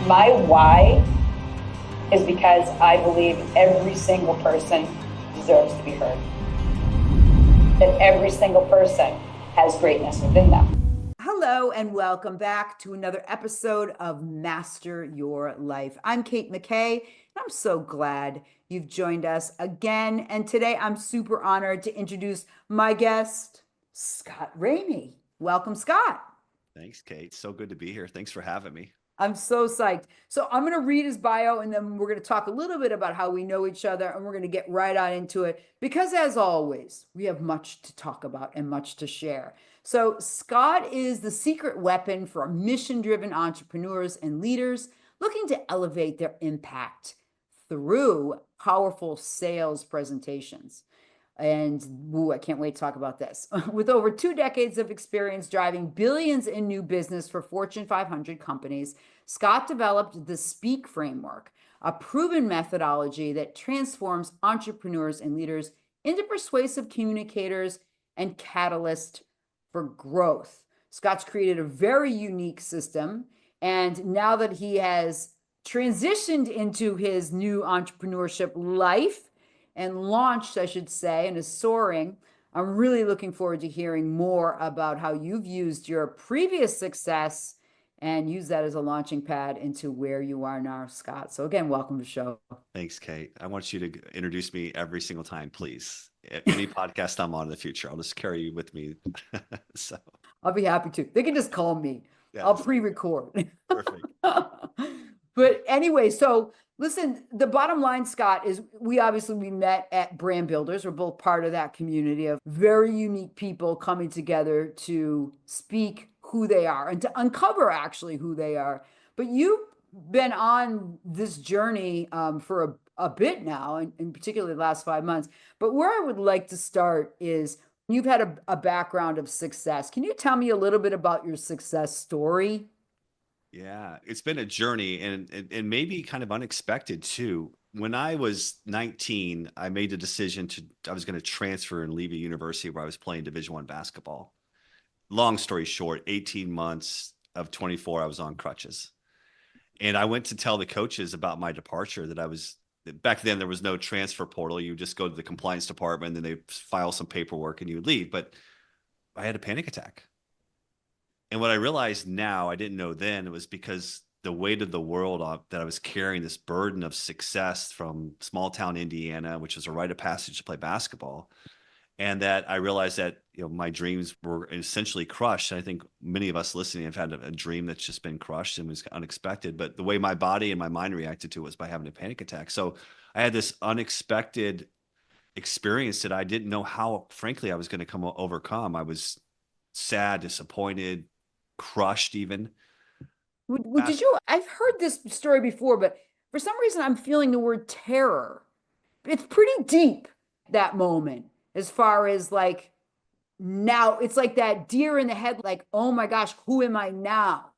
My why is because I believe every single person deserves to be heard. That every single person has greatness within them. Hello, and welcome back to another episode of Master Your Life. I'm Kate McKay, and I'm so glad you've joined us again. And today I'm super honored to introduce my guest, Scott Ramey. Welcome, Scott. Thanks, Kate. So good to be here. Thanks for having me. I'm so psyched. So I'm going to read his bio and then we're going to talk a little bit about how we know each other and we're going to get right on into it because as always, we have much to talk about and much to share. So Scott is the secret weapon for mission-driven entrepreneurs and leaders looking to elevate their impact through powerful sales presentations. And I can't wait to talk about this. With over 2 decades of experience driving billions in new business for Fortune 500 companies, Scott developed the SPEAK framework, a proven methodology that transforms entrepreneurs and leaders into persuasive communicators and catalysts for growth. Scott's created a very unique system. And now that he has transitioned into his new entrepreneurship life, and launched, I should say, and is soaring. I'm really looking forward to hearing more about how you've used your previous success and use that as a launching pad into where you are now, Scott. So again, welcome to the show. Thanks, Kate. I want you to introduce me every single time, please. Any podcast I'm on in the future, I'll just carry you with me. So I'll be happy to. They can just call me. yeah, I'll pre-record. perfect. But anyway, so listen, the bottom line, Scott, is we met at Brand Builders. We're both part of that community of very unique people coming together to speak who they are and to uncover actually who they are. But you've been on this journey for a bit now, and particularly the last 5 months. But where I would like to start is you've had a background of success. Can you tell me a little bit about your success story? Yeah, it's been a journey and maybe kind of unexpected too. When I was 19, I made the decision I was going to transfer and leave a university where I was playing Division I basketball. Long story short, 18 months of 24, I was on crutches. And I went to tell the coaches about my departure back then there was no transfer portal. You just go to the compliance department and then they file some paperwork and you would leave. But I had a panic attack. And what I realized now, I didn't know then, it was because the weight of the world that I was carrying, this burden of success from small town Indiana, which was a rite of passage to play basketball. And that I realized that, my dreams were essentially crushed. And I think many of us listening have had a dream that's just been crushed and was unexpected. But the way my body and my mind reacted to it was by having a panic attack. So I had this unexpected experience that I didn't know how, frankly, I was going to overcome. I was sad, disappointed, crushed even. Did you? I've heard this story before, but for some reason I'm feeling the word terror. It's pretty deep, that moment, as far as like now, it's like that deer in the head, like, oh my gosh, who am I now?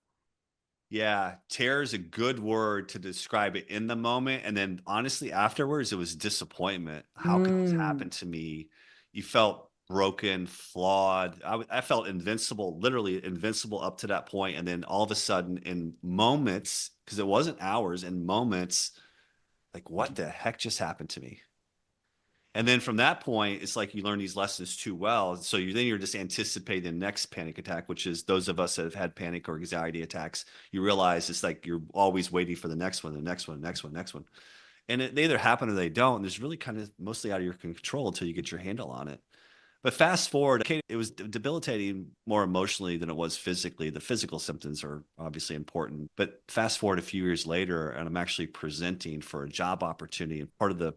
Yeah, terror is a good word to describe it in the moment. And then honestly, afterwards, it was disappointment. How could this happen to me? You felt broken, flawed. I felt invincible, literally invincible up to that point. And then all of a sudden, in moments, because it wasn't hours, in moments, like, what the heck just happened to me? And then from that point, it's like you learn these lessons too well. So you're just anticipating the next panic attack, which is those of us that have had panic or anxiety attacks. You realize it's like you're always waiting for the next one, the next one, next one, next one. And they either happen or they don't. And it's really kind of mostly out of your control until you get your handle on it. But fast forward, it was debilitating more emotionally than it was physically. The physical symptoms are obviously important. But fast forward a few years later, and I'm actually presenting for a job opportunity. And part of the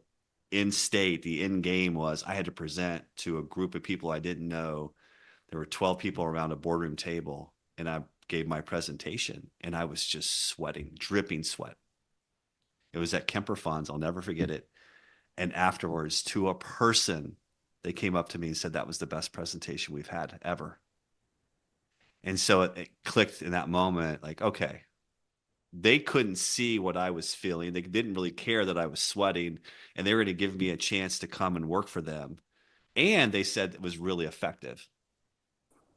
the end game was I had to present to a group of people I didn't know. There were 12 people around a boardroom table, and I gave my presentation, and I was just sweating, dripping sweat. It was at Kemper Funds. I'll never forget it. And afterwards, to a person, they came up to me and said that was the best presentation we've had ever. And so it clicked in that moment, like, okay, they couldn't see what I was feeling. They didn't really care that I was sweating, and they were going to give me a chance to come and work for them. And they said it was really effective.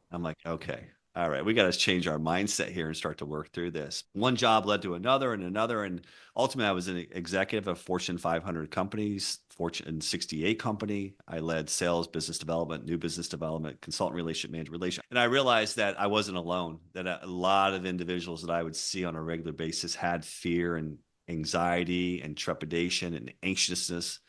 I'm like, okay, All right, we got to change our mindset here and start to work through this. One job led to another and another. And ultimately, I was an executive of Fortune 500 companies, Fortune 68 company. I led sales, business development, new business development, consultant relationship manager relation. And I realized that I wasn't alone, that a lot of individuals that I would see on a regular basis had fear and anxiety and trepidation and anxiousness.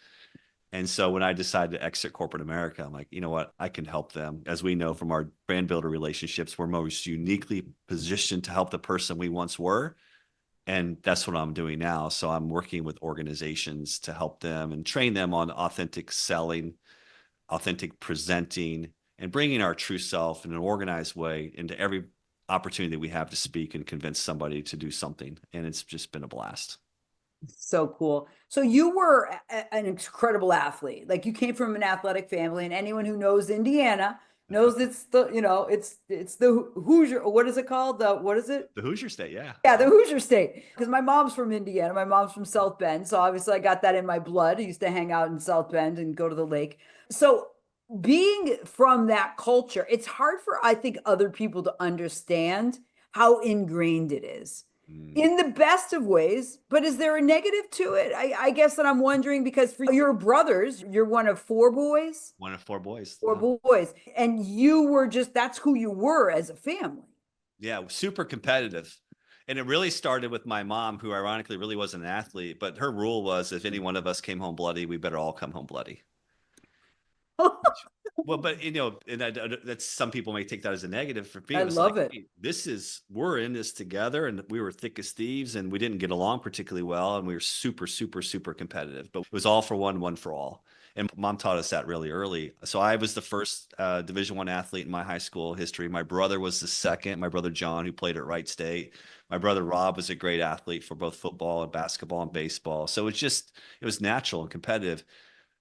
And so when I decided to exit corporate America, I'm like, you know what? I can help them. As we know from our brand builder relationships, we're most uniquely positioned to help the person we once were. And that's what I'm doing now. So I'm working with organizations to help them and train them on authentic selling, authentic presenting, and bringing our true self in an organized way into every opportunity that we have to speak and convince somebody to do something. And it's just been a blast. So cool. So you were an incredible athlete. Like you came from an athletic family, and anyone who knows Indiana knows it's the, it's the Hoosier. What is it called? The what is it? The Hoosier State, yeah. Yeah, the Hoosier State. Because my mom's from Indiana. My mom's from South Bend. So obviously I got that in my blood. I used to hang out in South Bend and go to the lake. So being from that culture, it's hard for, I think, other people to understand how ingrained it is Mm. in the best of ways. But is there a negative to it? I guess that I'm wondering because for your brothers, you're one of four boys, One of four boys. four boys, and you were just, that's who you were as a family. Yeah, super competitive. And it really started with my mom, who ironically really wasn't an athlete, but her rule was if any one of us came home bloody, we better all come home bloody. Well, but and that's some people may take that as a negative. For me, I it was like, love it. hey, we're in this together, and we were thick as thieves, and we didn't get along particularly well, and we were super, super, super competitive. But it was all for one, one for all. And mom taught us that really early. So I was the first Division I athlete in my high school history. My brother was the second. My brother John, who played at Wright State. My brother Rob was a great athlete for both football and basketball and baseball. So it was natural and competitive.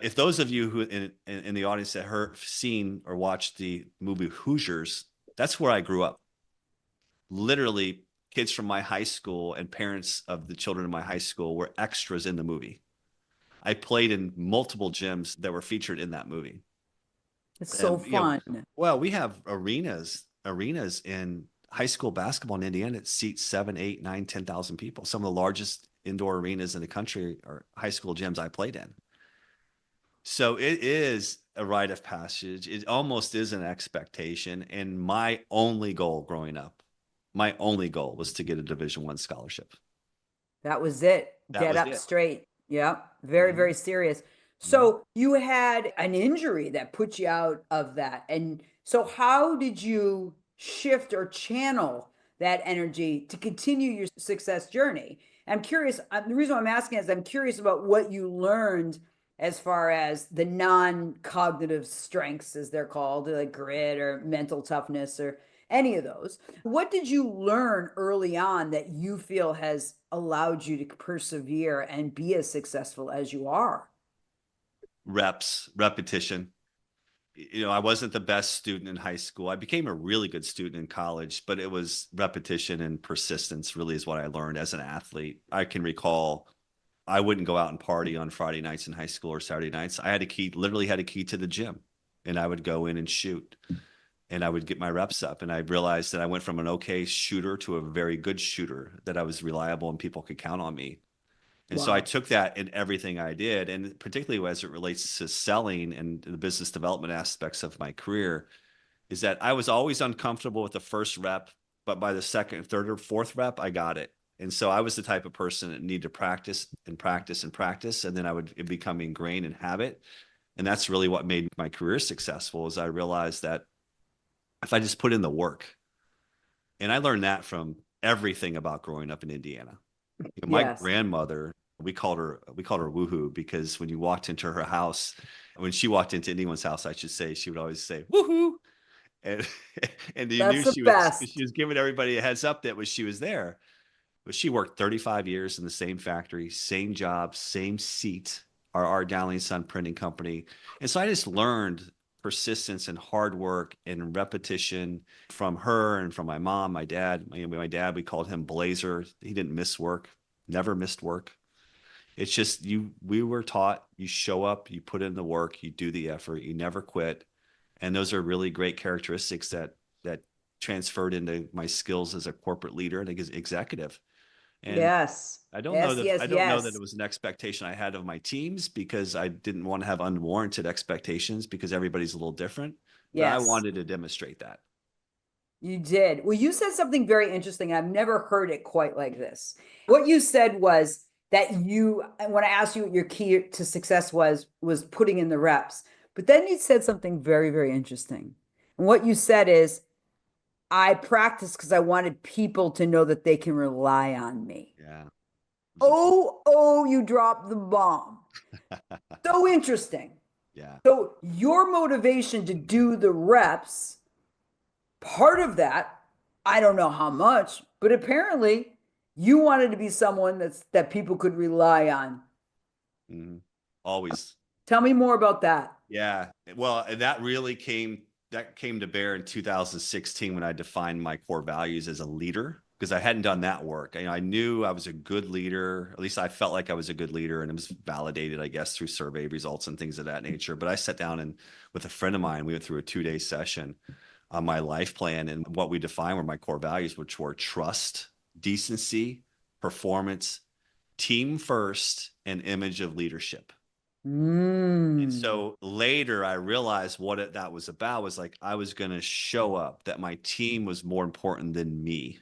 If those of you who in the audience that seen or watched the movie Hoosiers, that's where I grew up. Literally, kids from my high school and parents of the children in my high school were extras in the movie. I played in multiple gyms that were featured in that movie. It's so fun. Well, we have arenas in high school basketball in Indiana that seat 7, 8, 9, 10,000 people. Some of the largest indoor arenas in the country are high school gyms I played in. So it is a rite of passage. It almost is an expectation. And my only goal growing up, my only goal was to get a Division I scholarship. That was it. That Get was up it. straight. Yeah. Very, Mhm. very serious. So you had an injury that put you out of that. And so how did you shift or channel that energy to continue your success journey? I'm curious. The reason why I'm asking is I'm curious about what you learned as far as the non-cognitive strengths, as they're called, like grit or mental toughness or any of those. What did you learn early on that you feel has allowed you to persevere and be as successful as you are? Reps, repetition. I wasn't the best student in high school. I became a really good student in college, but it was repetition and persistence really is what I learned as an athlete. I can recall I wouldn't go out and party on Friday nights in high school or Saturday nights. I literally had a key to the gym, and I would go in and shoot, and I would get my reps up. And I realized that I went from an okay shooter to a very good shooter, that I was reliable and people could count on me. And so I took that in everything I did, and particularly as it relates to selling and the business development aspects of my career, is that I was always uncomfortable with the first rep, but by the second, third, or fourth rep, I got it. And so I was the type of person that needed to practice and practice and practice, and then it become ingrained in habit. And that's really what made my career successful. Is I realized that if I just put in the work, and I learned that from everything about growing up in Indiana. My Yes. grandmother, we called her woohoo, because when you walked into her house, when she walked into anyone's house, I should say, she would always say woohoo. And and you knew That's the she best. was giving everybody a heads up that she was there. But she worked 35 years in the same factory, same job, same seat, our Dowling Son printing company. And so I just learned persistence and hard work and repetition from her and from my mom, my dad. My dad, we called him Blazer. He didn't miss work, never missed work. It's just we were taught you show up, you put in the work, you do the effort, you never quit. And those are really great characteristics that transferred into my skills as a corporate leader and executive. And Yes. I don't know Yes, that yes, it yes. was an expectation I had of my teams, because I didn't want to have unwarranted expectations, because everybody's a little different, but I Yes. wanted to demonstrate that. You did. Well, you said something very interesting. I've never heard it quite like this. What you said was that when I asked you what your key to success was putting in the reps. But then you said something very, very interesting. And what you said is, I practiced because I wanted people to know that they can rely on me. Yeah. It was important. Oh, you dropped the bomb. So interesting. Yeah. So your motivation to do the reps, part of that, I don't know how much, but apparently you wanted to be someone that people could rely on. Mhm. Always. Tell me more about that. Yeah. Well, and that came to bear in 2016 when I defined my core values as a leader, because I hadn't done that work. I knew I was a good leader. At least I felt like I was a good leader, and it was validated, I guess, through survey results and things of that nature. But I sat down and with a friend of mine, we went through a 2-day session on my life plan, and what we defined were my core values, which were trust, decency, performance, team first, and image of leadership. And Mm. so later I realized that was about, was like, I was going to show up, that my team was more important than me,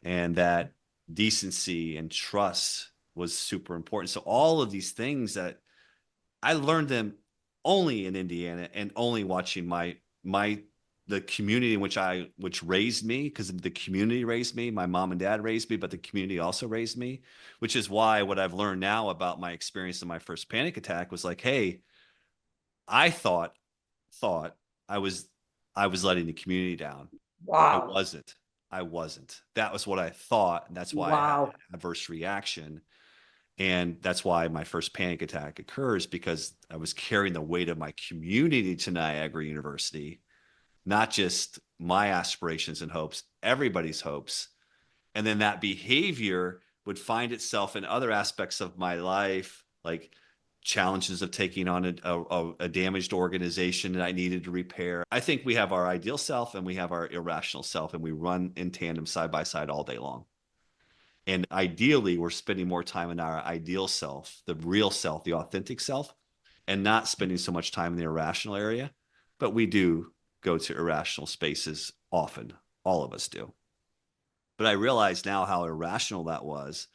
and that decency and trust was super important. So all of these things that I learned them only in Indiana, and only watching the community in which raised me, because the community raised me. My mom and dad raised me, but the community also raised me, which is why what I've learned now about my experience in my first panic attack was like, hey, I thought I was letting the community down. I Wow. wasn't. I wasn't. That was what I thought, and that's why I had Wow. an adverse reaction. And that's why my first panic attack occurs, because I was carrying the weight of my community to Niagara University, not just my aspirations and hopes, everybody's hopes. And then that behavior would find itself in other aspects of my life, like challenges of taking on a damaged organization that I needed to repair. I think we have our ideal self and we have our irrational self, and we run in tandem side by side all day long. And ideally, we're spending more time in our ideal self, the real self, the authentic self, and not spending so much time in the irrational area. But we do go to irrational spaces often. All of us do. But I realize now how irrational that was.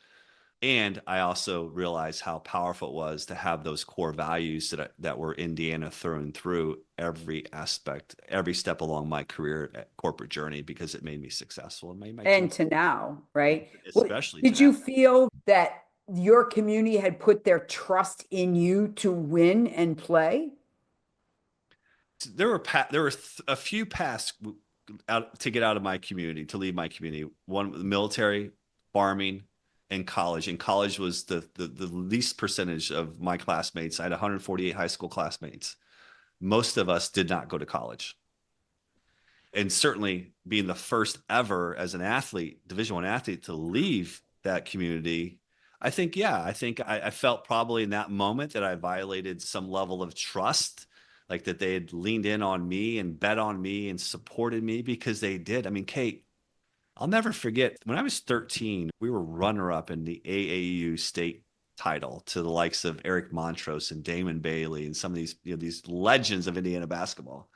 And I also realized how powerful it was to have those core values that were Indiana thrown through every aspect, every step along my career corporate journey, because it made me successful and made my team, And to now, right? especially to Did now. you feel that your community had put their trust in you to win and play? There were a few paths out to get out of my community, to leave my community. One, the military, farming, and college. And college was the least percentage of my classmates. I had 148 high school classmates. Most of us did not go to college. And certainly being the first ever as an athlete, Division I athlete, to leave that community, I think I felt probably in that moment that I violated some level of trust, like that they had leaned in on me and bet on me and supported me, because they did. I mean, Kate, I'll never forget when I was 13, we were runner up in the AAU state title to the likes of Eric Montrose and Damon Bailey and some of these, these legends of Indiana basketball.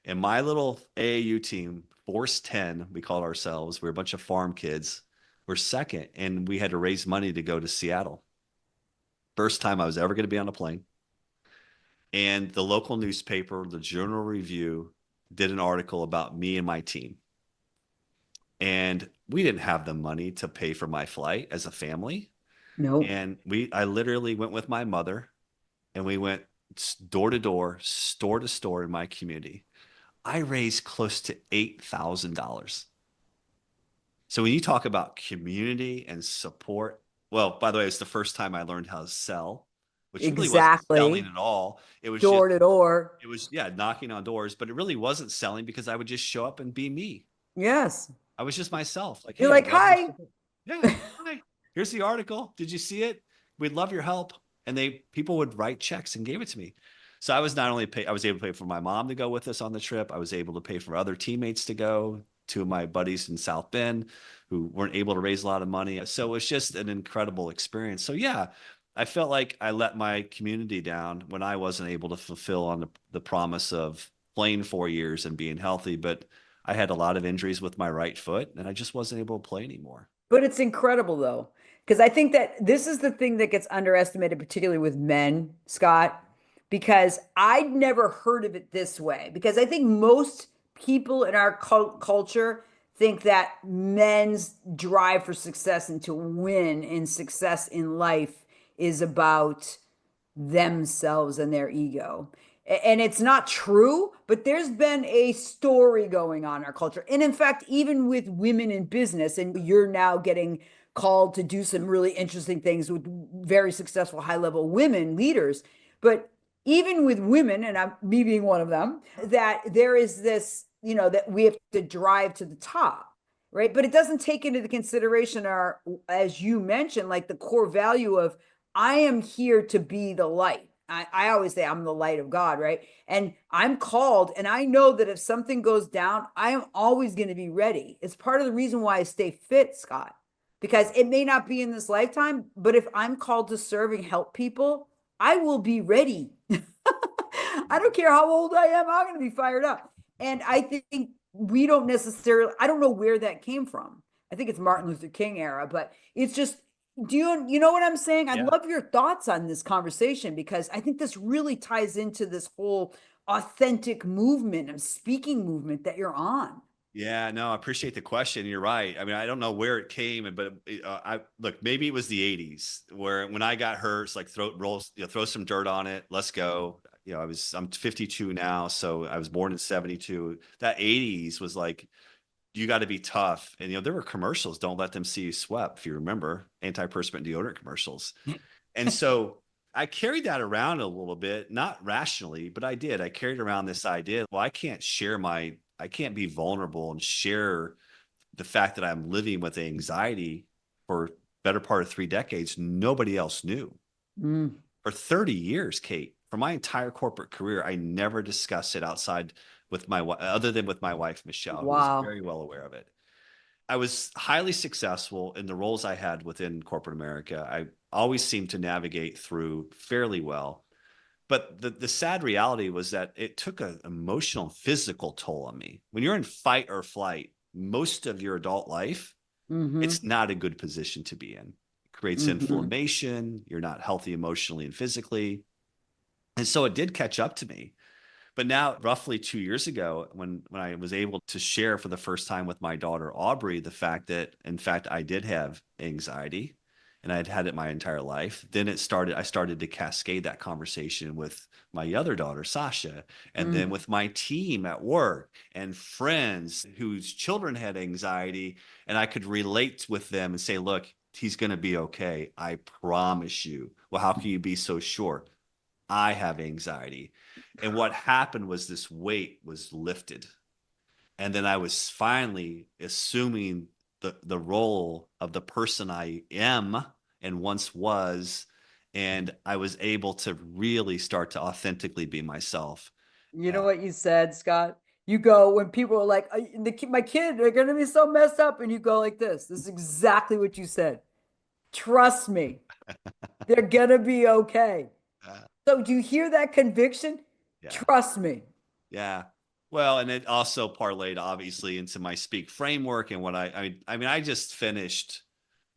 And my little AAU team, Force 10, we called ourselves, we were a bunch of farm kids, were second, and we had to raise money to go to Seattle. First time I was ever going to be on a plane. And the local newspaper, the Journal Review, did an article about me and my team. And we didn't have the money to pay for my flight as a family. No. And I literally went with my mother, and we went door to door, store to store in my community. I raised close to $8,000. So when you talk about community and support, well, by the way, it's the first time I learned how to sell, which really wasn't selling Exactly. at all. It was just, Door to door. yeah, knocking on doors, but it really wasn't selling, because I would just show up and be me. Yes. I was just myself. Like, You're hey, I would like, love your hi. support. Yeah. Hi. Here's the article. Did you see it? We'd love your help. And people would write checks and gave it to me. So I was not only I was able to pay for my mom to go with us on the trip. I was able to pay for other teammates to go. two of my buddies in South Bend who weren't able to raise a lot of money. So it was just an incredible experience. So yeah, I felt like I let my community down when I wasn't able to fulfill on the promise of playing 4 years and being healthy. But I had a lot of injuries with my right foot and I just wasn't able to play anymore. But it's incredible though, because I think that this is the thing that gets underestimated, particularly with men, Scott, because I'd never heard of it this way. Because I think most people in our culture think that men's drive for success and to win in success in life is about themselves and their ego. And it's not true, but there's been a story going on in our culture. And in fact, even with women in business, and you're now getting called to do some really interesting things with very successful high level women leaders. But even with women, and me being one of them, that there is this, that we have to drive to the top. Right. But it doesn't take into consideration our, as you mentioned, like the core value of I am here to be the light. I always say I'm the light of God, right? And I'm called, and I know that if something goes down, I am always going to be ready. It's part of the reason why I stay fit, Scott, because it may not be in this lifetime, but if I'm called to serve and help people, I will be ready. I don't care how old I am, I'm going to be fired up. And I think we don't necessarily, I don't know where that came from. I think it's Martin Luther King era, but it's just, you know what I'm saying? I'd Yeah. love your thoughts on this conversation because I think this really ties into this whole authentic movement and speaking movement that you're on. Yeah, no, I appreciate the question. You're right. I mean, I don't know where it came, but I look, maybe it was the '80s where when I got hurt, it's like throw some dirt on it. Let's go. I'm 52 now, so I was born in '72. That '80s was like, you got to be tough. And, there were commercials. Don't let them see you sweat. If you remember antiperspirant deodorant commercials. And so I carried that around a little bit, not rationally, but I did. I carried around this idea. Well, I can't be vulnerable and share the fact that I'm living with anxiety for better part of 3 decades. Nobody else knew. For 30 years, Kate, for my entire corporate career, I never discussed it outside other than with my wife, Michelle, who was very well aware of it. I was highly successful in the roles I had within corporate America. I always seemed to navigate through fairly well. But the sad reality was that it took an emotional and physical toll on me. When you're in fight or flight, most of your adult life, it's not a good position to be in. It creates inflammation. You're not healthy emotionally and physically. And so it did catch up to me. But now, roughly 2 years ago, when I was able to share for the first time with my daughter, Aubrey, the fact that, in fact, I did have anxiety and I'd had it my entire life, then I started to cascade that conversation with my other daughter, Sasha, and then with my team at work and friends whose children had anxiety. And I could relate with them and say, look, he's going to be okay. I promise you. Well, how can you be so sure? I have anxiety. And what happened was this weight was lifted. And then I was finally assuming the role of the person I am and once was. And I was able to really start to authentically be myself. You know what you said, Scott? You go when people are like, my kid, they're going to be so messed up. And you go like this. This is exactly what you said. Trust me. They're going to be okay. So do you hear that conviction? Yeah. Trust me. Yeah. Well, and it also parlayed obviously into my speak framework and what I just finished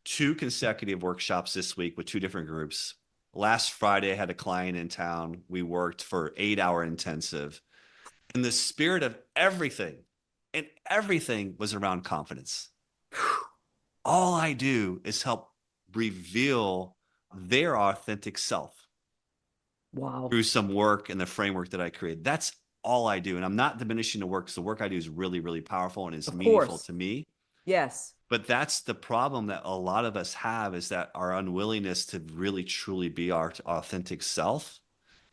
2 consecutive workshops this week with 2 different groups. Last Friday, I had a client in town. We worked for 8-hour intensive. And the spirit of everything, and everything was around confidence. All I do is help reveal their authentic self. Wow. Through some work and the framework that I created. That's all I do. And I'm not diminishing the work because the work I do is really, really powerful and is meaningful to me. Yes. But that's the problem that a lot of us have, is that our unwillingness to really, truly be our authentic self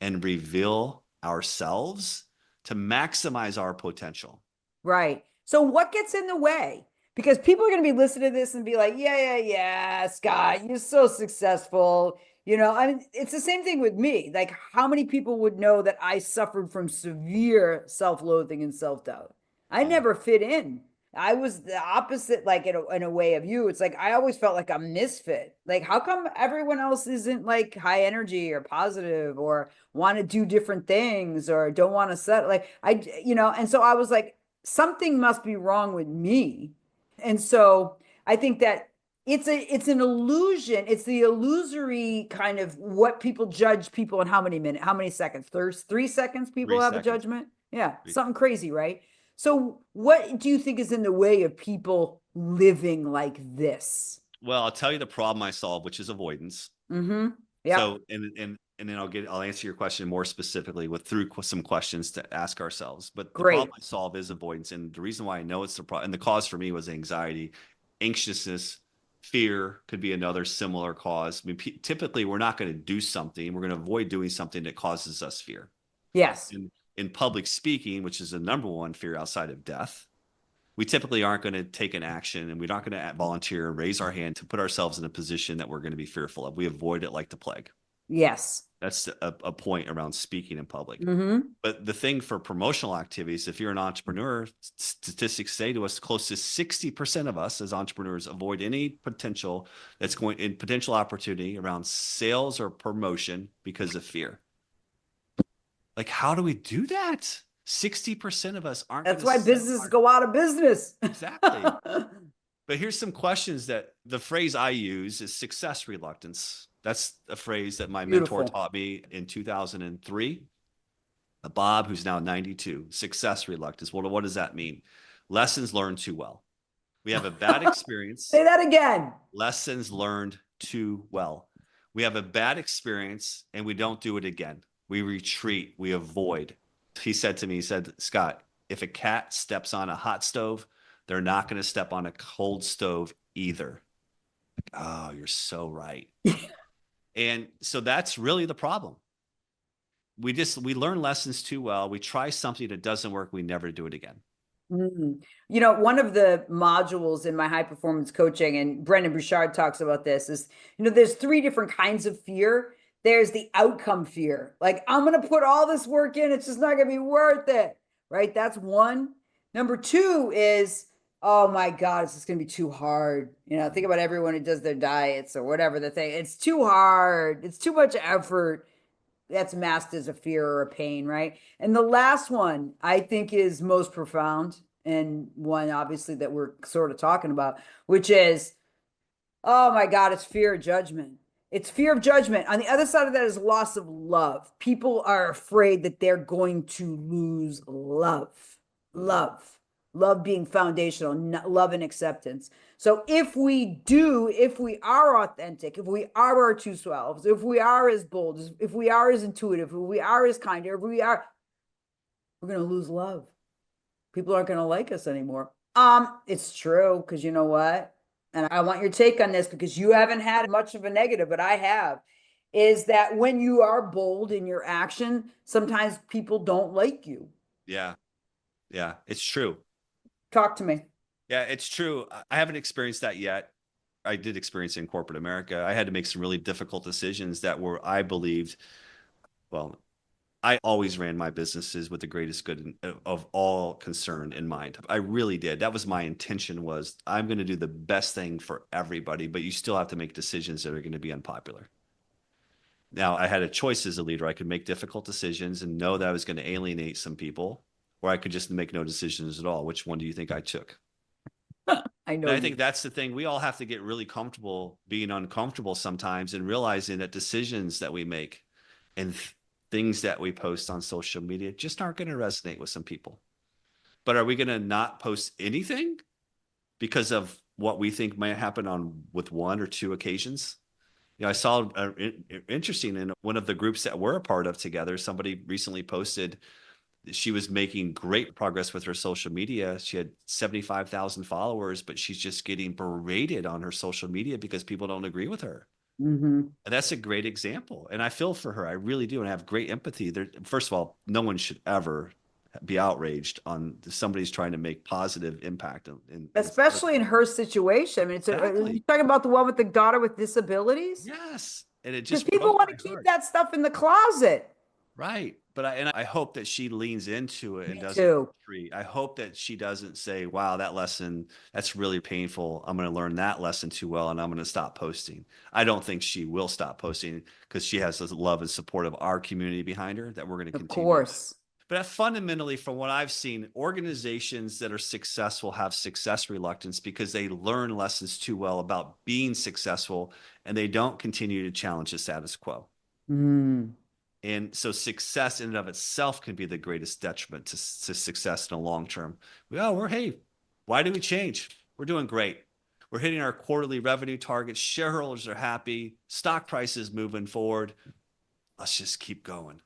and reveal ourselves to maximize our potential. Right. So what gets in the way? Because people are going to be listening to this and be like, yeah, Scott, you're so successful. It's the same thing with me. Like, how many people would know that I suffered from severe self-loathing and self-doubt? I never fit in. I was the opposite, like in a way of you. It's like I always felt like a misfit. Like, how come everyone else isn't like high energy or positive or want to do different things or don't want to set like and so I was like, something must be wrong with me. And so I think that it's an illusion. It's the illusory kind of what people judge people in how many minutes, how many seconds? There's 3 seconds people 3 have a seconds. judgment. Yeah, 3 something crazy, right? So what do you think is in the way of people living like this? Well, I'll tell you the problem I solve, which is avoidance. Mm-hmm. Yeah. So, and then I'll answer your question more specifically through some questions to ask ourselves. But the problem Great. I solve is avoidance, and the reason why I know it's the problem, and the cause for me was anxiety, anxiousness, fear could be another similar cause. I mean, typically we're not going to do something; we're going to avoid doing something that causes us fear. Yes. In public speaking, which is the number one fear outside of death, we typically aren't going to take an action, and we're not going to volunteer and raise our hand to put ourselves in a position that we're going to be fearful of. We avoid it like the plague. Yes. That's a point around speaking in public. Mm-hmm. But the thing for promotional activities, if you're an entrepreneur, statistics say to us close to 60% of us as entrepreneurs avoid any potential opportunity around sales or promotion because of fear. Like, how do we do that? 60% of us aren't going That's to why sell businesses go out of business. Exactly. But here's some questions that the phrase I use is success reluctance. That's a phrase that my mentor Beautiful. taught me in 2003. Bob, who's now 92, success reluctance. Well, what does that mean? Lessons learned too well. We have a bad experience. Say that again. Lessons learned too well. We have a bad experience and we don't do it again. We retreat, we avoid. He said to me, he said, Scott, if a cat steps on a hot stove, they're not going to step on a cold stove either. Oh, you're so right. And so that's really the problem. We learn lessons too well. We try something that doesn't work. We never do it again. Mm. One of the modules in my high performance coaching, and Brendan Bouchard talks about this, is, there's 3 different kinds of fear. There's the outcome fear. Like, I'm going to put all this work in. It's just not going to be worth it. Right. That's one. Number 2 is, oh my God, it's just going to be too hard. Think about everyone who does their diets or whatever the thing. It's too hard. It's too much effort. That's masked as a fear or a pain, right? And the last one I think is most profound, and one obviously that we're sort of talking about, which is, oh my God, it's fear of judgment. It's fear of judgment. On the other side of that is loss of love. People are afraid that they're going to lose love being foundational, love and acceptance. So if we are authentic, if we are our true selves, if we are as bold, if we are as intuitive, if we are as kind, we're going to lose love. People aren't going to like us anymore. It's true, because you know what? And I want your take on this, because you haven't had much of a negative, but I have, is that when you are bold in your action, sometimes people don't like you. Yeah. Yeah, it's true. Talk to me. Yeah, it's true. I haven't experienced that yet. I did experience it in corporate America. I had to make some really difficult decisions that were, I believed, well, I always ran my businesses with the greatest good of all concerned in mind. I really did. That was my intention, was I'm going to do the best thing for everybody, but you still have to make decisions that are going to be unpopular. Now, I had a choice as a leader. I could make difficult decisions and know that I was going to alienate some people, or I could just make no decisions at all. Which one do you think I took? I know. And I think that's the thing. We all have to get really comfortable being uncomfortable sometimes, and realizing that decisions that we make and things that we post on social media just aren't going to resonate with some people. But are we going to not post anything because of what we think might happen with 1 or 2 occasions? I saw interesting in one of the groups that we're a part of together, somebody recently posted she was making great progress with her social media. She had 75,000 followers, but she's just getting berated on her social media because people don't agree with her. Mm-hmm. And that's a great example. And I feel for her. I really do. And I have great empathy. First of all, no one should ever be outraged on somebody's trying to make positive impact. Especially in her situation. I mean, Exactly. you're talking about the one with the daughter with disabilities? Yes. And it Because just people broke want my to keep heart. that stuff in the closet. Right. But I hope that she leans into it and Me doesn't too. retreat. I hope that she doesn't say, wow, that lesson, that's really painful. I'm going to learn that lesson too well and I'm going to stop posting. I don't think she will stop posting because she has the love and support of our community behind her that we're going to Of continue. course. But fundamentally, from what I've seen, organizations that are successful have success reluctance because they learn lessons too well about being successful and they don't continue to challenge the status quo. Mm. And so success in and of itself can be the greatest detriment to success in the long term. Hey, why do we change? We're doing great. We're hitting our quarterly revenue targets. Shareholders are happy. Stock prices moving forward. Let's just keep going.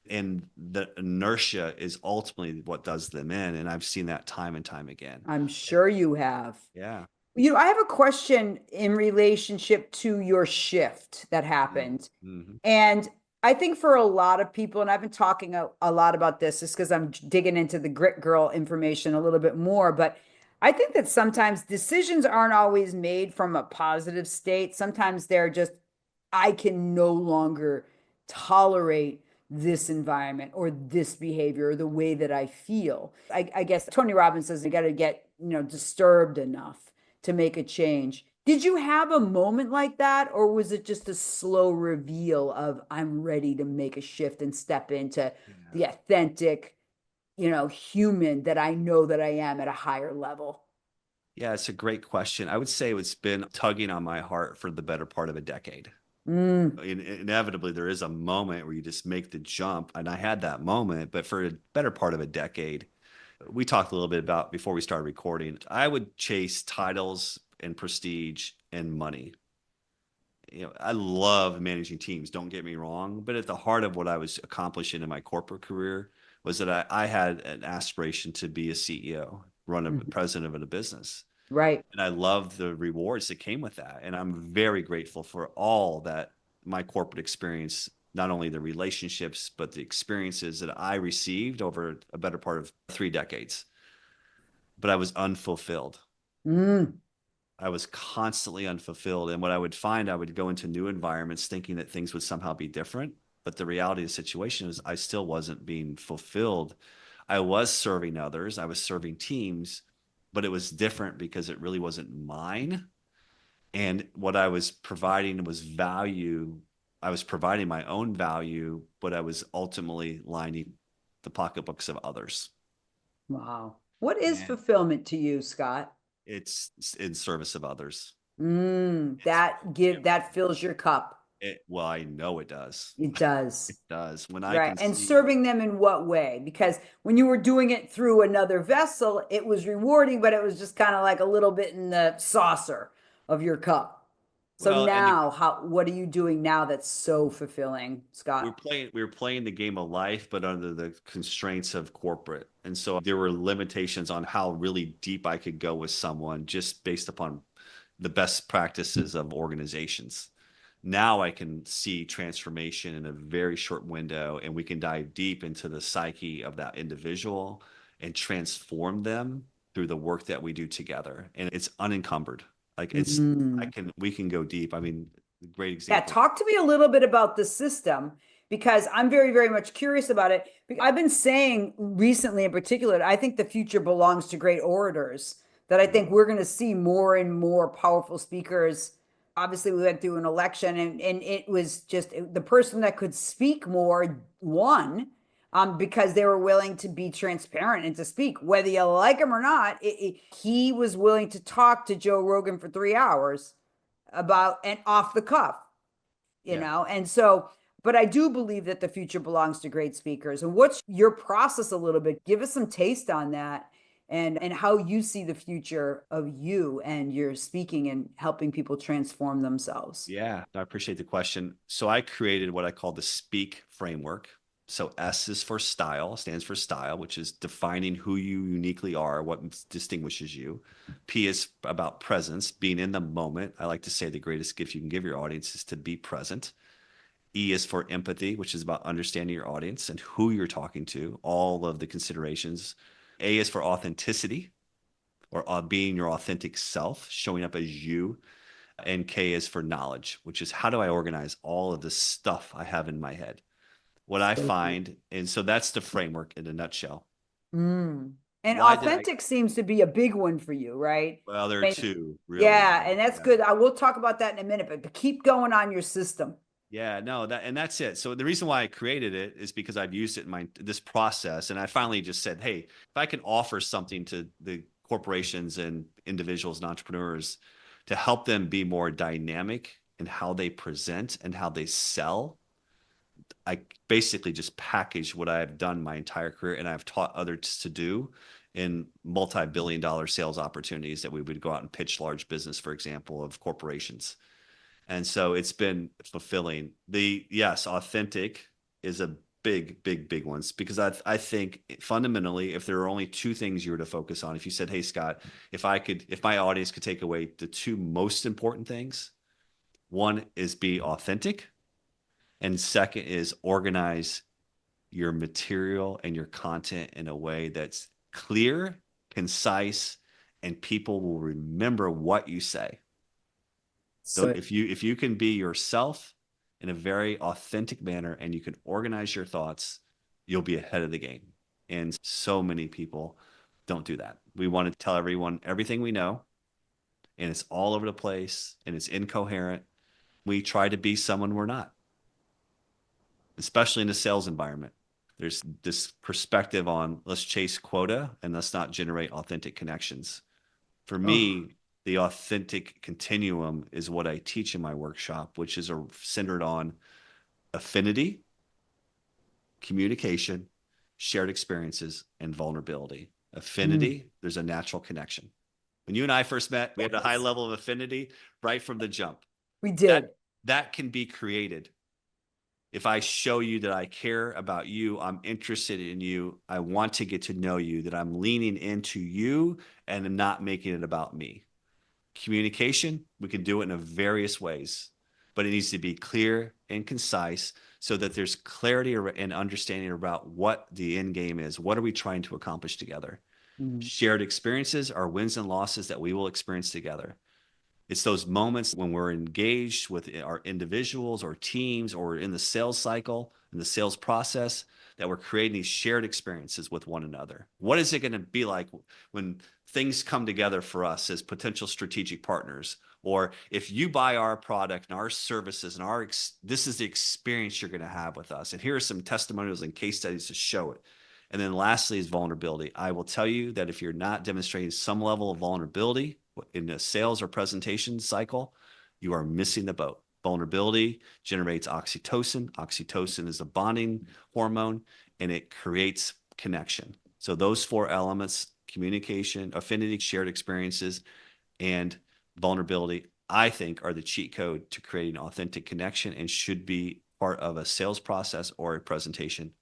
And the inertia is ultimately what does them in. And I've seen that time and time again. I'm sure you have. Yeah. I have a question in relationship to your shift that happened. Mm-hmm. And I think for a lot of people, and I've been talking a lot about this just because I'm digging into the grit girl information a little bit more, but I think that sometimes decisions aren't always made from a positive state. Sometimes they're just, I can no longer tolerate this environment or this behavior or the way that I feel. I guess Tony Robbins says you got to get, disturbed enough to make a change. Did you have a moment like that, or was it just a slow reveal of I'm ready to make a shift and step into the authentic, human that I know that I am at a higher level? Yeah, it's a great question. I would say it's been tugging on my heart for the better part of a decade. Mm, Inevitably, there is a moment where you just make the jump. And I had that moment, but for a better part of a decade, we talked a little bit about before we started recording. I would chase titles and prestige and money. I love managing teams, don't get me wrong, but at the heart of what I was accomplishing in my corporate career was that I had an aspiration to be a CEO, run a mhm. president of a business. Right. And I love the rewards that came with that. And I'm very grateful for all that my corporate experience, not only the relationships, but the experiences that I received over a better part of 3 decades. But I was unfulfilled. Mm, I was constantly unfulfilled. And what I would find, I would go into new environments thinking that things would somehow be different. But the reality of the situation is I still wasn't being fulfilled. I was serving others, I was serving teams, but it was different because it really wasn't mine. And what I was providing was value. I was providing my own value, but I was ultimately lining the pocketbooks of others. wow. What is And fulfillment to you, Scott? it's in service of others. Mm, It's that fills your cup. well, I know it does. It It does. does. When I Right. can And see, serving them in what way? Because when you were doing it through another vessel, it was rewarding, but it was just kind of like a little bit in the saucer of your cup. So well, and now, what are you doing now that's so fulfilling, Scott? we were playing the game of life, but under the constraints of corporate. And so there were limitations on how really deep I could go with someone just based upon the best practices of organizations. Now I can see transformation in a very short window, and we can dive deep into the psyche of that individual and transform them through the work that we do together. And it's unencumbered. Like Mm. we can go deep. I mean, great Yeah, example. talk to me a little bit about the system because I'm very, very much curious about it. I've been saying recently, in particular, I think the future belongs to great orators, that I think we're going to see more and more powerful speakers. Obviously, we went through an election and it was just the person that could speak more won because they were willing to be transparent and to speak, whether you like him or not. He was willing to talk to Joe Rogan for 3 hours about and off the cuff, Yeah. and so, but I do believe that the future belongs to great speakers. And what's your process a little bit? Give us some taste on that and how you see the future of you and your speaking and helping people transform themselves. Yeah, I appreciate the question. So I created what I call the SPEAK framework. So S is for style, stands for style, which is defining who you uniquely are, what distinguishes you. P is about presence, being in the moment. I like to say the greatest gift you can give your audience is to be present. E is for empathy, which is about understanding your audience and who you're talking to, all of the considerations. A is for authenticity or being your authentic self, showing up as you. And K is for knowledge, which is how do I organize all of the stuff I have in my head? what I So true. find. And so that's the framework in a nutshell. Mm. And Why did I? authentic seems to be a big one for you, right? Well, there are I mean, two really. yeah, and that's Yeah. good. I will talk about that in a minute, but keep going on your system. Yeah, no, that's it. So the reason why I created it is because I've used it in this process, and I finally just said, hey, if I can offer something to the corporations and individuals and entrepreneurs to help them be more dynamic in how they present and how they sell, I basically just package what I've done my entire career and I've taught others to do in multi-billion dollar sales opportunities that we would go out and pitch large business, for example, of corporations. And so it's been fulfilling. Yes, authentic is a big ones because I think fundamentally, if there are only two things you were to focus on, if you said, hey, Scott, if my audience could take away the two most important things, one is be authentic, and second is organize your material and your content in a way that's clear, concise, and people will remember what you say. So So if you can be yourself in a very authentic manner and you can organize your thoughts, you'll be ahead of the game. And so many people don't do that. We want to tell everyone everything we know, and it's all over the place and it's incoherent. We try to be someone we're not, especially in the sales environment. There's this perspective on let's chase quota and let's not generate authentic connections. For oh, me, the authentic continuum is what I teach in my workshop, which is centered on affinity, communication, shared experiences, and vulnerability. mm, Affinity, there's a natural connection. When you and I first met, we had a high yes, level of affinity right from the jump. we That did. that can be created. If I show you that I care about you, I'm interested in you, I want to get to know you, that I'm leaning into you and not making it about me. Communication, we can do it in various ways, but it needs to be clear and concise so that there's clarity and understanding about what the end game is. What are we trying to accomplish together? Mm, Shared experiences are wins and losses that we will experience together. It's those moments when we're engaged with our individuals or teams or in the sales cycle, in the sales process, that we're creating these shared experiences with one another. What is it going to be like when things come together for us as potential strategic partners? Or if you buy our product and our services and this is the experience you're going to have with us. And here are some testimonials and case studies to show it. And then lastly is vulnerability. I will tell you that if you're not demonstrating some level of vulnerability in a sales or presentation cycle, you are missing the boat. Vulnerability generates oxytocin. Oxytocin is a bonding hormone and it creates connection. So those four elements, communication, affinity, shared experiences, and vulnerability, I think are the cheat code to creating authentic connection and should be part of a sales process or a presentation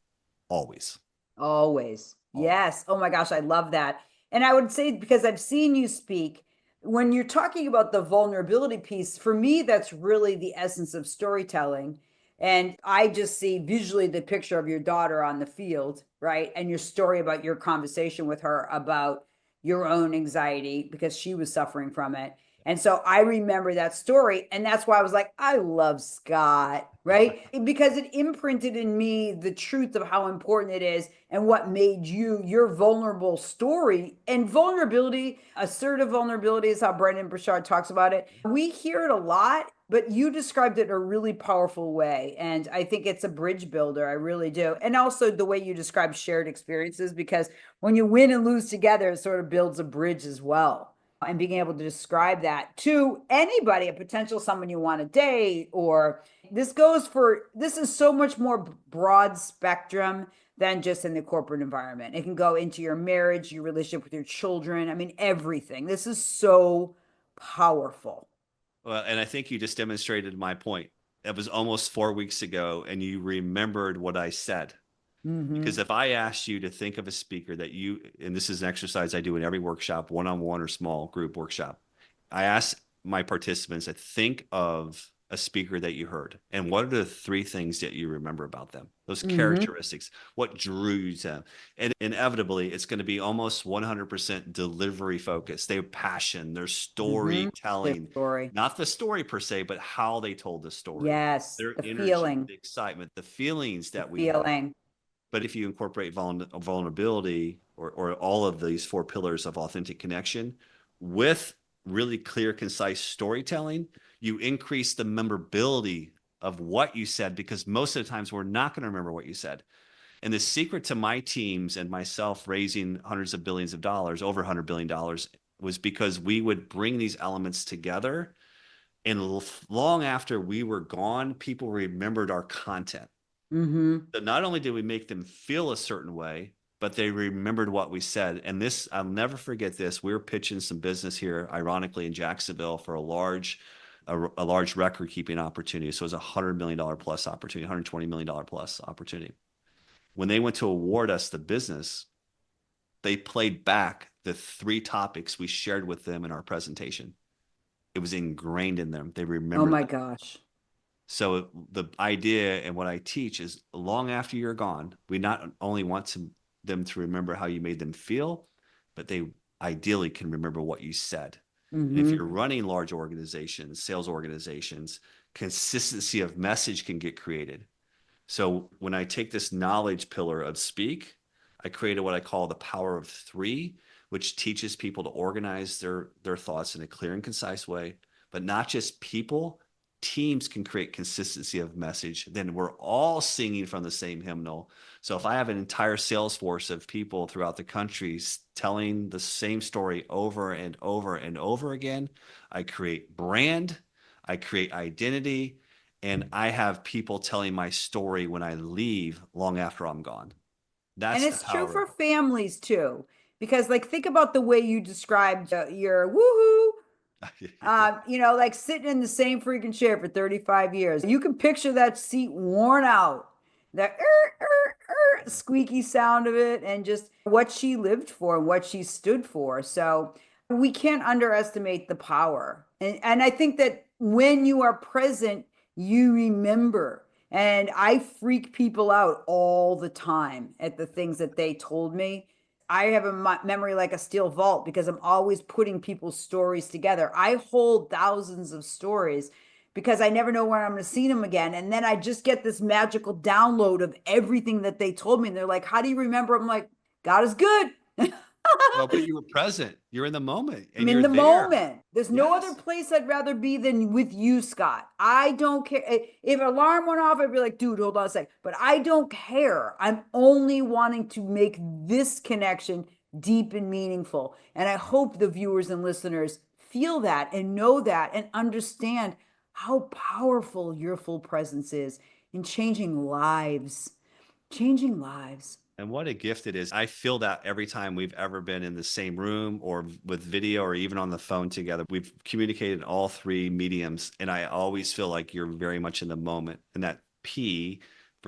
always. always. Always. Yes. Oh my gosh, I love that. And I would say, because I've seen you speak, when you're talking about the vulnerability piece, for me, that's really the essence of storytelling. And I just see visually the picture of your daughter on the field, right? And your story about your conversation with her about your own anxiety because she was suffering from it. And so I remember that story. And that's why I was like, I love Scott, right? Because it imprinted in me the truth of how important it is and what made you your vulnerable story. And vulnerability, assertive vulnerability is how Brendan Burchard talks about it. We hear it a lot, but you described it in a really powerful way. And I think it's a bridge builder. I really do. And also the way you describe shared experiences, because when you win and lose together, it sort of builds a bridge as well. And being able to describe that to anybody, a potential someone you want to date, or this is so much more broad spectrum than just in the corporate environment. It can go into your marriage, your relationship with your children. I mean, everything. This is so powerful. Well, and I think you just demonstrated my point. It was almost 4 weeks ago, and you remembered what I said. Mm-hmm. Because if I asked you to think of a speaker that and this is an exercise I do in every workshop, one-on-one or small group workshop, I ask my participants to think of a speaker that you heard? And what are the three things that you remember about them? Those Mm-hmm. characteristics, what drew you to them? And inevitably, it's going to be almost 100% delivery focused. Their passion, their Mm-hmm. Their storytelling, story. not the story per se, but how they told the story, Yes. their The energy, feeling. the excitement, the feelings The that we have. feeling. But if you incorporate vulnerability or all of these four pillars of authentic connection with really clear, concise storytelling, you increase the memorability of what you said, because most of the times we're not going to remember what you said. And the secret to my teams and myself raising hundreds of billions of dollars, over $100 billion, was because we would bring these elements together. And long after we were gone, people remembered our content. Mm-hmm. So not only did we make them feel a certain way, but they remembered what we said. And this, I'll never forget this. We were pitching some business here, ironically, in Jacksonville for a large record keeping opportunity. So it was $100 million plus opportunity, $120 million plus opportunity. When they went to award us the business, they played back the three topics we shared with them in our presentation. It was ingrained in them. They Oh remembered my them. gosh. So the idea and what I teach is long after you're gone, we not only want them to remember how you made them feel, but they ideally can remember what you said. And if Mm-hmm. you're running large organizations, sales organizations, consistency of message can get created. So when I take this knowledge pillar of speak, I created what I call the power of three, which teaches people to organize their thoughts in a clear and concise way. But not just people, teams can create consistency of message. Then we're all singing from the same hymnal. So if I have an entire sales force of people throughout the country telling the same story over and over and over again, I create brand, I create identity, and I have people telling my story when I leave long after I'm gone. And That's the it's true power. for families too, because like think about the way you described your woohoo. Yeah. Like sitting in the same freaking chair for 35 years. You can picture that seat worn out, that squeaky sound of it, and just what she lived for and what she stood for. So we can't underestimate the power. And I think that when you are present, you remember. And I freak people out all the time at the things that they told me. I have a memory like a steel vault because I'm always putting people's stories together. I hold thousands of stories because I never know when I'm going to see them again. And then I just get this magical download of everything that they told me. And they're like, how do you remember? I'm like, God is good. Well, but you were present. You're in the moment I'm and in you're the there. moment. There's no other Yes. place I'd rather be than with you, Scott. I don't care. If an alarm went off, I'd be like, dude, hold on a sec. But I don't care. I'm only wanting to make this connection deep and meaningful. And I hope the viewers and listeners feel that and know that and understand how powerful your full presence is in changing lives. Changing lives. And what a gift it is. I feel that every time we've ever been in the same room or with video or even on the phone together. We've communicated all three mediums, and I always feel like you're very much in the moment. And that P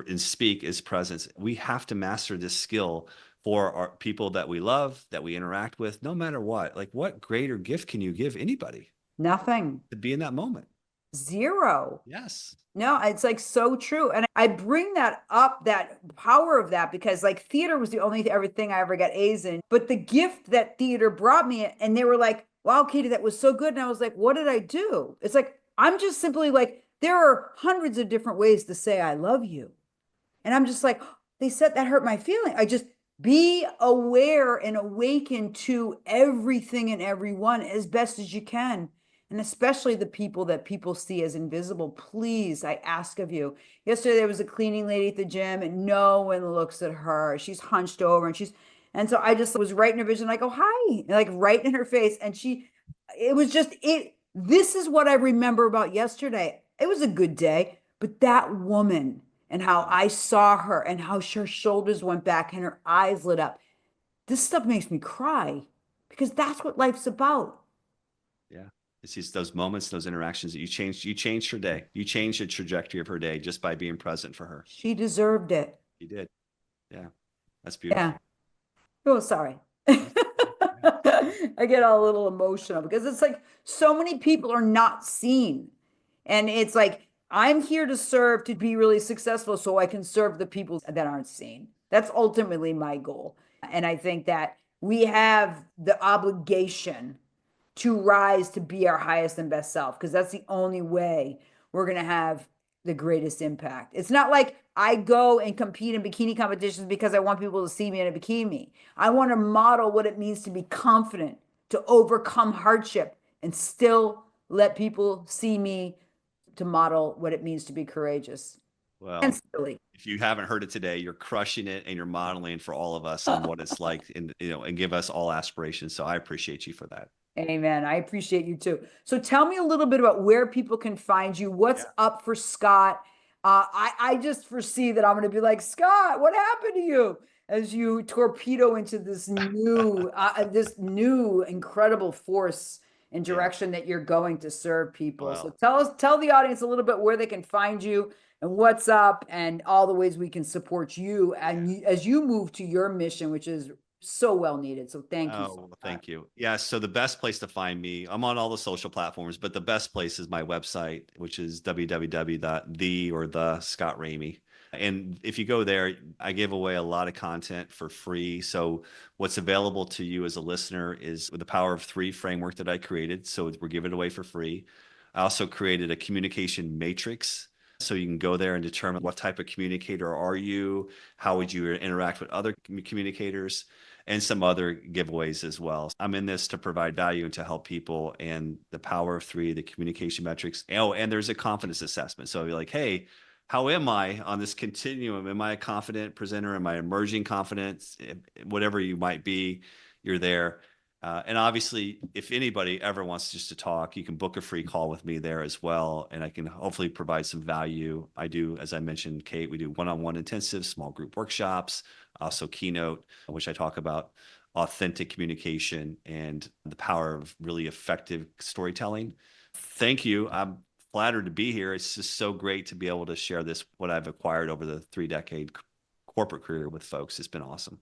in speak is presence. We have to master this skill for our people that we love, that we interact with, no matter what. Like, what greater gift can you give anybody Nothing. to be in that moment? Zero. Yes. No, it's like so true. And I bring that up, that power of that, because like theater was the only everything I ever got A's in. But the gift that theater brought me, and they were like, wow, Katie, that was so good. And I was like, what did I do? It's like, I'm just simply like, there are hundreds of different ways to say I love you. And I'm just like, they said that hurt my feeling. I just be aware and awaken to everything and everyone as best as you can. And especially the people that people see as invisible. Please, I ask of you. Yesterday, there was a cleaning lady at the gym, and no one looks at her. She's hunched over and so I just was right in her vision. I go, hi, like right in her face. And it was just, this is what I remember about yesterday. It was a good day, but that woman, and how I saw her and how her shoulders went back and her eyes lit up. This stuff makes me cry because that's what life's about. Yeah. It's just those moments, those interactions that you changed her day. You changed the trajectory of her day just by being present for her. She deserved it. You did. Yeah. That's Yeah. beautiful. Oh, sorry. That's okay. Yeah. I get all a little emotional because it's like so many people are not seen. And it's like, I'm here to serve, to be really successful so I can serve the people that aren't seen. That's ultimately my goal. And I think that we have the obligation to rise to be our highest and best self, because that's the only way we're going to have the greatest impact. It's not like I go and compete in bikini competitions because I want people to see me in a bikini. I want to model what it means to be confident, to overcome hardship, and still let people see me, to model what it means to be courageous and Well, silly. if you haven't heard it today, you're crushing it and you're modeling for all of us on what it's like, and and give us all aspirations. So I appreciate you for that. Amen. I appreciate you too. So tell me a little bit about where people can find you. What's up for Scott? I just foresee that I'm going to be like, Scott, what happened to you? As you torpedo into this new incredible force and Yeah. direction that you're going to serve people. So Well, tell the audience a little bit where they can find you and what's up, and all the ways we can support you and as you move to your mission, which is so well needed. So thank you oh, so well, much. thank you. Yeah. So the best place to find me, I'm on all the social platforms, but the best place is my website, which is www.the or the Scott Ramey. And if you go there, I give away a lot of content for free. So what's available to you as a listener is the Power of Three framework that I created. So we're giving it away for free. I also created a communication matrix. So you can go there and determine what type of communicator are you, how would you interact with other communicators, and some other giveaways as well. I'm in this to provide value and to help people, and the power of three, the communication metrics. Oh, and there's a confidence assessment. So you're like, hey, how am I on this continuum? Am I a confident presenter? Am I emerging confidence? Whatever you might be, you're there. And obviously, if anybody ever wants just to talk, you can book a free call with me there as well. And I can hopefully provide some value. I do, as I mentioned, Kate, we do one-on-one intensives, small group workshops, also keynote, which I talk about authentic communication and the power of really effective storytelling. Thank you. I'm flattered to be here. It's just so great to be able to share this, what I've acquired over the 3 decade corporate career with folks. It's been awesome.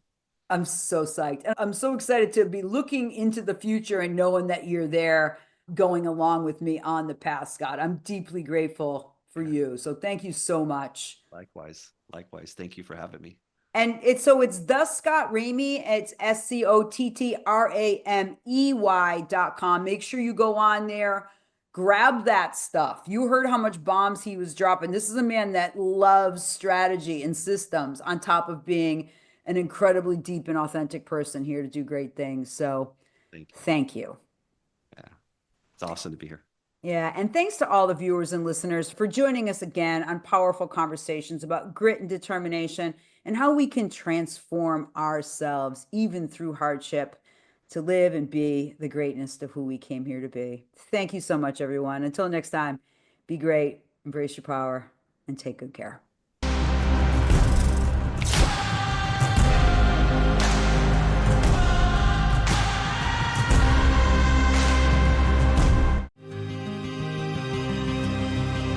I'm so psyched. And I'm so excited to be looking into the future and knowing that you're there going along with me on the path, Scott. I'm deeply grateful for Yeah. you. So thank you so much. Likewise. Likewise. Thank you for having me. And it's the Scott Ramey. It's SCOTTRAMEY.com. Make sure you go on there, grab that stuff. You heard how much bombs he was dropping. This is a man that loves strategy and systems on top of being an incredibly deep and authentic person here to do great things. So Thank you. thank you. Yeah. It's awesome to be here. Yeah, and thanks to all the viewers and listeners for joining us again on powerful conversations about grit and determination and how we can transform ourselves, even through hardship, to live and be the greatness of who we came here to be. Thank you so much, everyone. Until next time, be great, embrace your power, and take good care.